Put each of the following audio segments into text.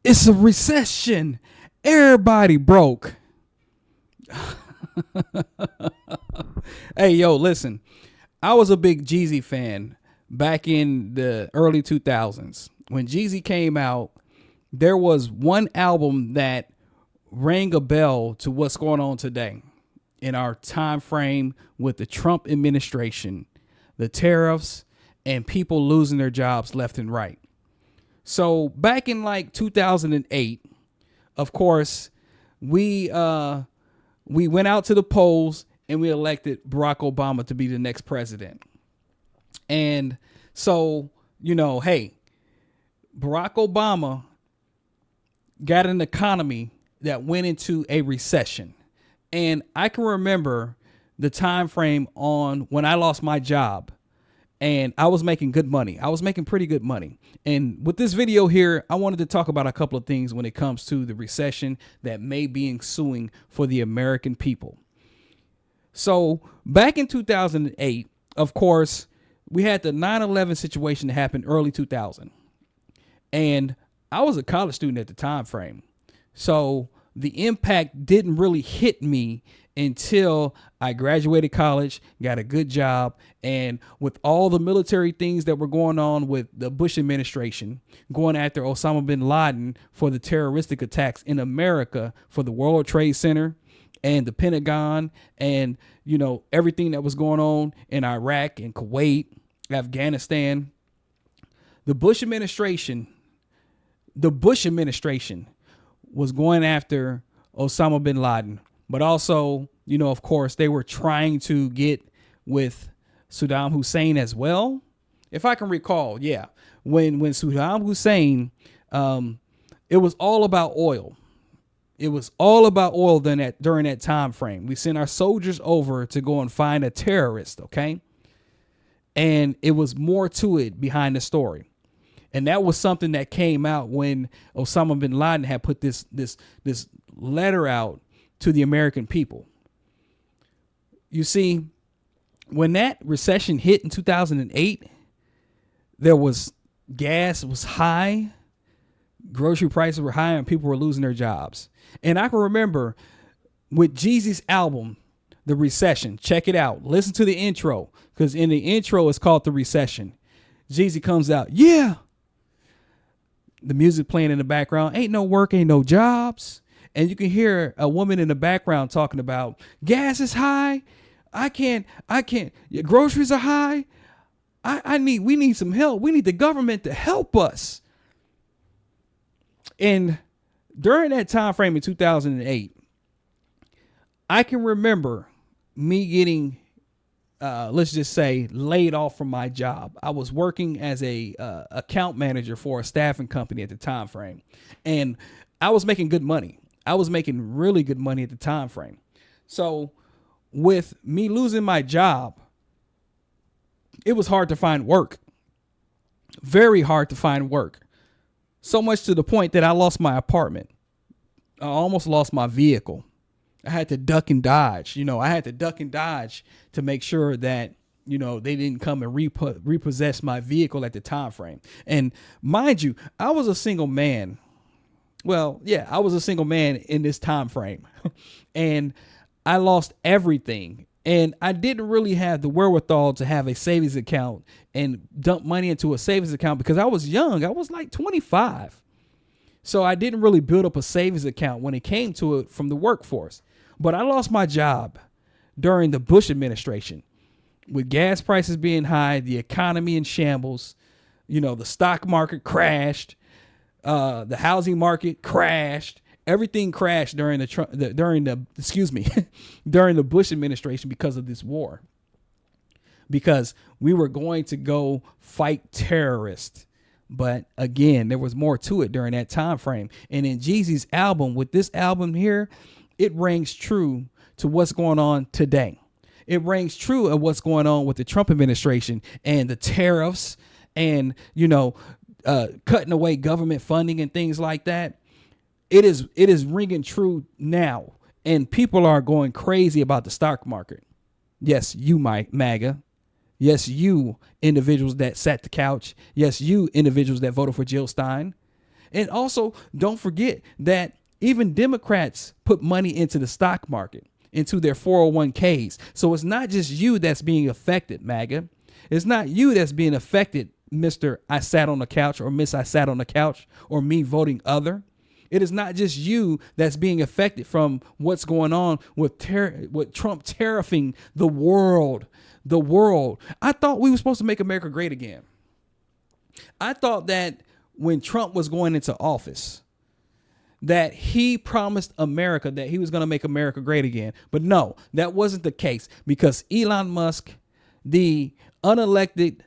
It's a recession. Everybody broke. Hey, yo, listen. I was a big Jeezy fan back in the early 2000s. When Jeezy came out, there was one album that rang a bell to what's going on today in our time frame with the Trump administration, the tariffs, and people losing their jobs left and right. So back in like 2008, of course, we uh, we went out to the polls and we elected Barack Obama to be the next president. And so, hey, Barack Obama got an economy that went into a recession. And I can remember the time frame on when I lost my job and I was making good money. I was making pretty good money. And with this video here, I wanted to talk about a couple of things when it comes to the recession that may be ensuing for the American people. So back in 2008, of course, we had the 9/11 situation that happened early 2000. And I was a college student at the time frame. So the impact didn't really hit me until I graduated college, got a good job, and with all the military things that were going on with the Bush administration, going after Osama bin Laden for the terroristic attacks in America for the World Trade Center and the Pentagon and, everything that was going on in Iraq and Kuwait, Afghanistan, the Bush administration, the Bush administration was going after Osama bin Laden, but also, of course, they were trying to get with Saddam Hussein as well. If I can recall, yeah, when Saddam Hussein, it was all about oil. It was all about oil during that time frame. We sent our soldiers over to go and find a terrorist, okay? And it was more to it behind the story. And that was something that came out when Osama bin Laden had put this letter out to the American people. You see, when that recession hit in 2008, there was gas was high, grocery prices were high, and people were losing their jobs. And I can remember with Jeezy's album, The Recession. Check it out. Listen to the intro, because in the intro it's called The Recession. Jeezy comes out, yeah. The music playing in the background, ain't no work, ain't no jobs. And you can hear a woman in the background talking about gas is high. I can't, groceries are high. We need some help. We need the government to help us. And during that time frame in 2008, I can remember me getting, let's just say, laid off from my job. I was working as a account manager for a staffing company at the time frame, and I was making good money. I was making really good money at the time frame. So with me losing my job, it was hard to find work. Very hard to find work. So much to the point that I lost my apartment. I almost lost my vehicle. I had to duck and dodge. I had to duck and dodge to make sure that, they didn't come and repossess my vehicle at the time frame. And mind you, I was a single man. Well, yeah, I was a single man in this time frame. And I lost everything. And I didn't really have the wherewithal to have a savings account and dump money into a savings account because I was young. I was like 25. So I didn't really build up a savings account when it came to it from the workforce. But I lost my job during the Bush administration with gas prices being high, the economy in shambles, the stock market crashed, the housing market crashed. Everything crashed during during the Bush administration because of this war. Because we were going to go fight terrorists. But again, there was more to it during that time frame. And in Jeezy's album, with this album here, it rings true to what's going on today. It rings true of what's going on with the Trump administration and the tariffs and, cutting away government funding and things like that. It is ringing true now, and people are going crazy about the stock market. Yes, you might, Maga. Yes, you individuals that sat the couch. Yes, you individuals that voted for Jill Stein. And also, don't forget that even Democrats put money into the stock market, into their 401ks. So it's not just you that's being affected, MAGA. It's not you that's being affected, Mr. I sat on the couch, or Miss I sat on the couch, or me voting other. It is not just you that's being affected from what's going on with Trump tariffing the world. The world. I thought we were supposed to make America great again. I thought that when Trump was going into office, that he promised America that he was going to make America great again. But no, that wasn't the case, because Elon Musk, the unelected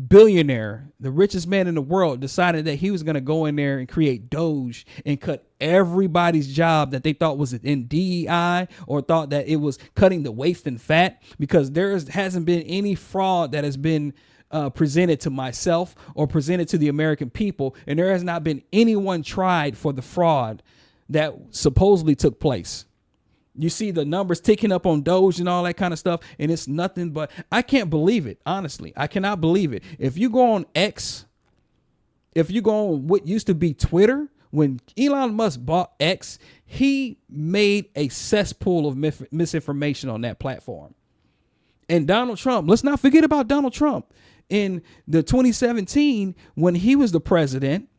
billionaire, the richest man in the world, decided that he was going to go in there and create Doge and cut everybody's job that they thought was in DEI, or thought that it was cutting the waste and fat, because hasn't been any fraud that has been presented to myself or presented to the American people. And there has not been anyone tried for the fraud that supposedly took place. You see the numbers ticking up on Doge and all that kind of stuff, and it's nothing but, I can't believe it. Honestly, I cannot believe it. If you go on X, if you go on what used to be Twitter, when Elon Musk bought X, he made a cesspool of misinformation on that platform. And Donald Trump, let's not forget about Donald Trump. In the 2017, when he was the president,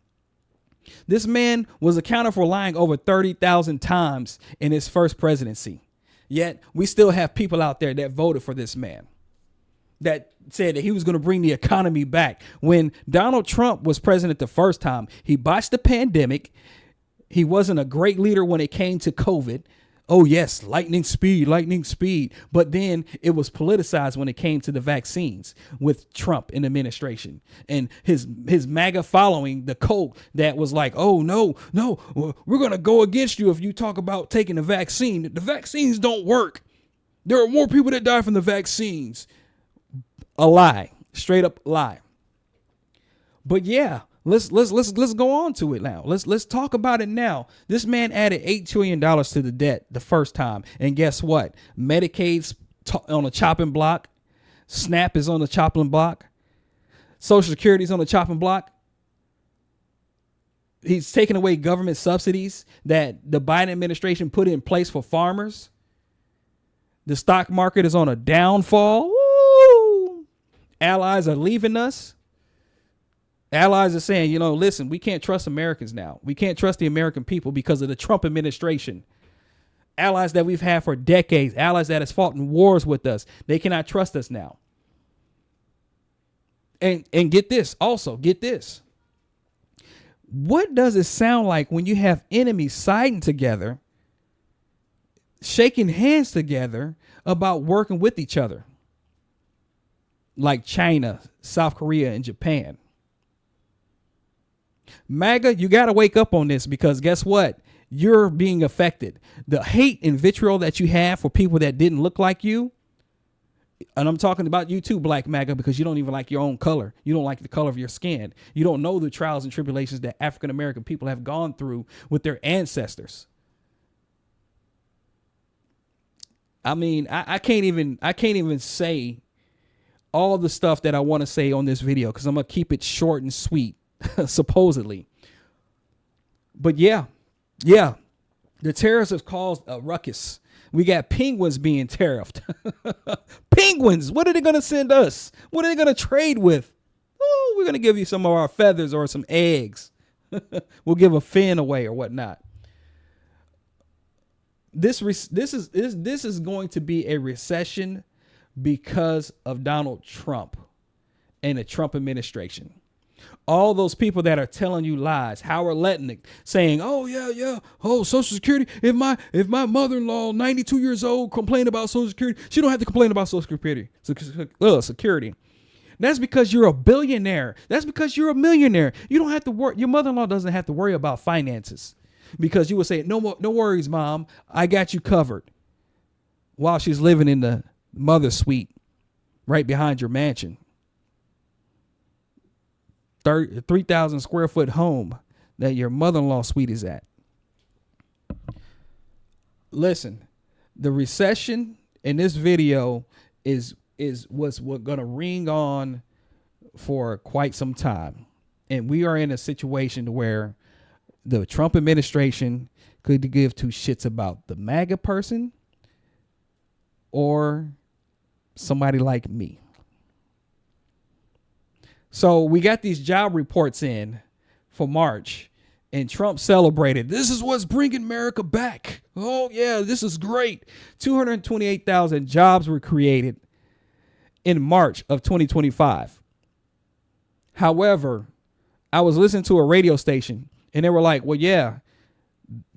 this man was accounted for lying over 30,000 times in his first presidency. Yet we still have people out there that voted for this man, that said that he was going to bring the economy back. When Donald Trump was president the first time, he botched the pandemic. He wasn't a great leader when it came to COVID. Oh, yes, lightning speed. But then it was politicized when it came to the vaccines with Trump in the administration, and his MAGA following, the cult that was like, oh, no, we're going to go against you if you talk about taking the vaccine. The vaccines don't work. There are more people that die from the vaccines. A lie, straight up lie. But yeah. Let's go on to it now. Let's talk about it now. This man added $8 trillion to the debt the first time. And guess what? Medicaid's on the chopping block. SNAP is on the chopping block. Social Security's on the chopping block. He's taking away government subsidies that the Biden administration put in place for farmers. The stock market is on a downfall. Woo! Allies are leaving us. Allies are saying, listen, we can't trust Americans now. We can't trust the American people because of the Trump administration. Allies that we've had for decades, allies that has fought in wars with us, they cannot trust us now. And get this, get this. What does it sound like when you have enemies siding together, shaking hands together about working with each other? Like China, South Korea, and Japan. MAGA, you got to wake up on this, because guess what? You're being affected. The hate and vitriol that you have for people that didn't look like you. And I'm talking about you too, Black MAGA, because you don't even like your own color. You don't like the color of your skin. You don't know the trials and tribulations that African-American people have gone through with their ancestors. I mean, I can't even say all the stuff that I want to say on this video, because I'm going to keep it short and sweet. Supposedly. But yeah, the tariffs have caused a ruckus. We got penguins being tariffed. Penguins, what are they going to send us? What are they going to trade with? Oh, we're going to give you some of our feathers or some eggs. We'll give a fin away or whatnot. This is going to be a recession because of Donald Trump and the Trump administration. All those people that are telling you lies, Howard Letnick saying, oh, yeah. Oh, Social Security. If my mother-in-law, 92 years old, complained about Social Security, she don't have to complain about Social Security. Security. That's because you're a billionaire. That's because you're a millionaire. You don't have to worry. Your mother-in-law doesn't have to worry about finances, because you would say, no worries, Mom. I got you covered, while she's living in the mother suite right behind your mansion. 3,000 square foot home that your mother-in-law suite is at. Listen, the recession in this video was going to ring on for quite some time. And we are in a situation where the Trump administration could give two shits about the MAGA person or somebody like me. So we got these job reports in for March, and Trump celebrated. This is what's bringing America back. Oh, yeah, this is great. 228,000 jobs were created in March of 2025. However, I was listening to a radio station, and they were like, well, yeah,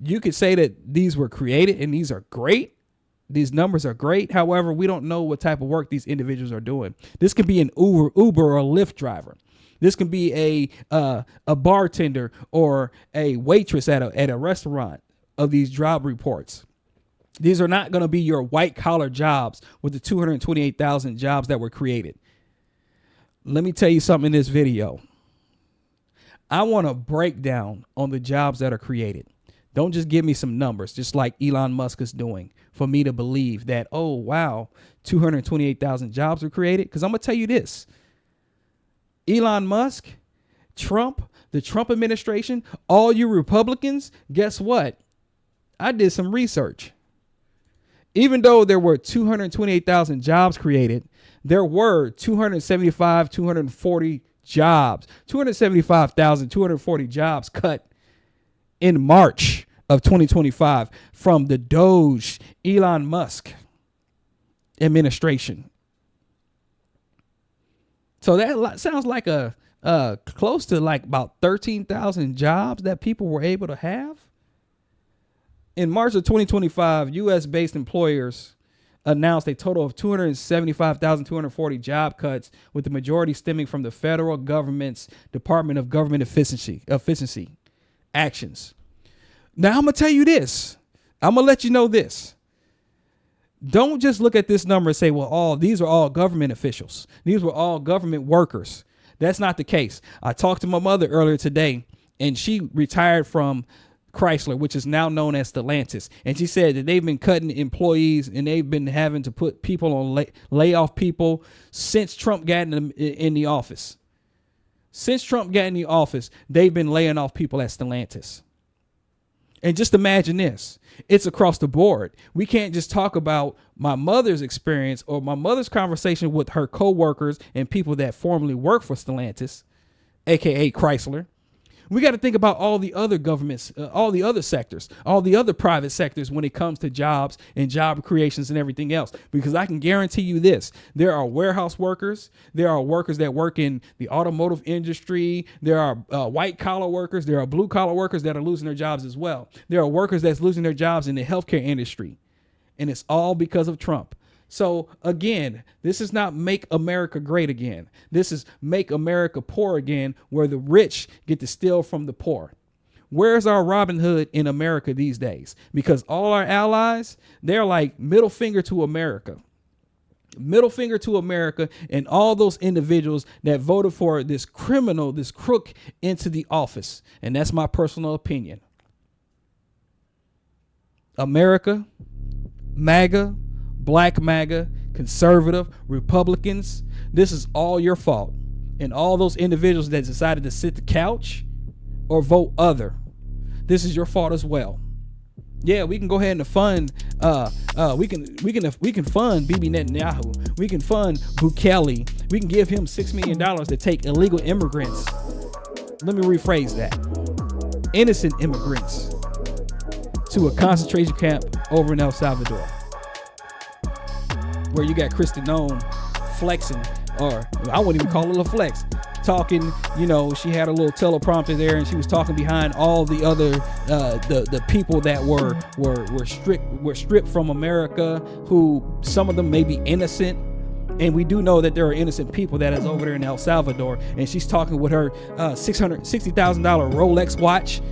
you could say that these were created and these are great. These numbers are great. However, we don't know what type of work these individuals are doing. This could be an Uber or a Lyft driver. This can be a bartender or a waitress at a restaurant of these job reports. These are not going to be your white collar jobs with the 228,000 jobs that were created. Let me tell you something in this video. I want a breakdown on the jobs that are created. Don't just give me some numbers, just like Elon Musk is doing, for me to believe that, oh, wow, 228,000 jobs were created. Because I'm going to tell you this. Elon Musk, Trump, the Trump administration, all you Republicans, guess what? I did some research. Even though there were 228,000 jobs created, there were 240 jobs, 275,240 jobs cut in March of 2025 from the Doge Elon Musk administration. So that sounds like a close to like about 13,000 jobs that people were able to have. In March of 2025, U.S.-based employers announced a total of 275,240 job cuts, with the majority stemming from the federal government's Department of Government Efficiency actions. Now, I'm going to tell you this. I'm going to let you know this. Don't just look at this number and say, well, these are all government officials. These were all government workers. That's not the case. I talked to my mother earlier today, and she retired from Chrysler, which is now known as Stellantis. And she said that they've been cutting employees and they've been having to put people on lay off people since Trump got in the office. Since Trump got in the office, they've been laying off people at Stellantis. And just imagine this. It's across the board. We can't just talk about my mother's experience or my mother's conversation with her coworkers and people that formerly work for Stellantis, aka Chrysler. We got to think about all the other governments, all the other sectors, all the other private sectors when it comes to jobs and job creations and everything else. Because I can guarantee you this. There are warehouse workers. There are workers that work in the automotive industry. There are white collar workers. There are blue collar workers that are losing their jobs as well. There are workers that's losing their jobs in the healthcare industry. And it's all because of Trump. So again, this is not make America great again. This is make America poor again, where the rich get to steal from the poor. Where's our Robin Hood in America these days? Because all our allies, they're like middle finger to America. Middle finger to America and all those individuals that voted for this criminal, this crook into the office. And that's my personal opinion. America, MAGA, Black MAGA, conservative, Republicans, this is all your fault. And all those individuals that decided to sit the couch or vote other, this is your fault as well. Yeah, we can go ahead and fund we can fund Bibi Netanyahu. We can fund Bukele. We can give him $6 million to take illegal immigrants. Let me rephrase that. Innocent immigrants to a concentration camp over in El Salvador, where you got Kristi Noem flexing, or I wouldn't even call it a flex, talking, she had a little teleprompter there and she was talking behind all the other, the people that were stripped from America, who some of them may be innocent. And we do know that there are innocent people that is over there in El Salvador, and she's talking with her $660,000 Rolex watch.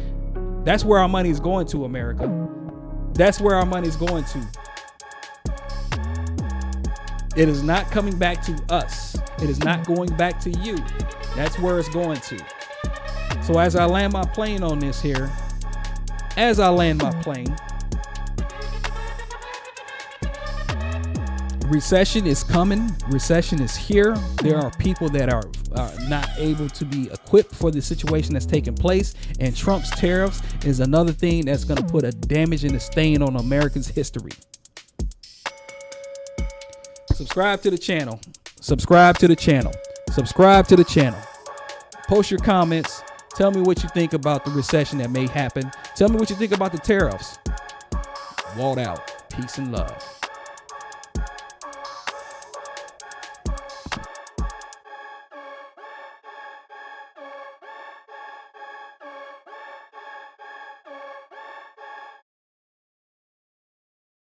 That's where our money is going to, America. That's where our money is going to. It is not coming back to us. It is not going back to you. That's where it's going to. So as I land my plane on this here, recession is coming. Recession is here. There are people that are are not able to be equipped for the situation that's taking place. And Trump's tariffs is another thing that's going to put a damage and a stain on America's history. Subscribe to the channel. Subscribe to the channel. Subscribe to the channel. Post your comments. Tell me what you think about the recession that may happen. Tell me what you think about the tariffs. Walt out. Peace and love.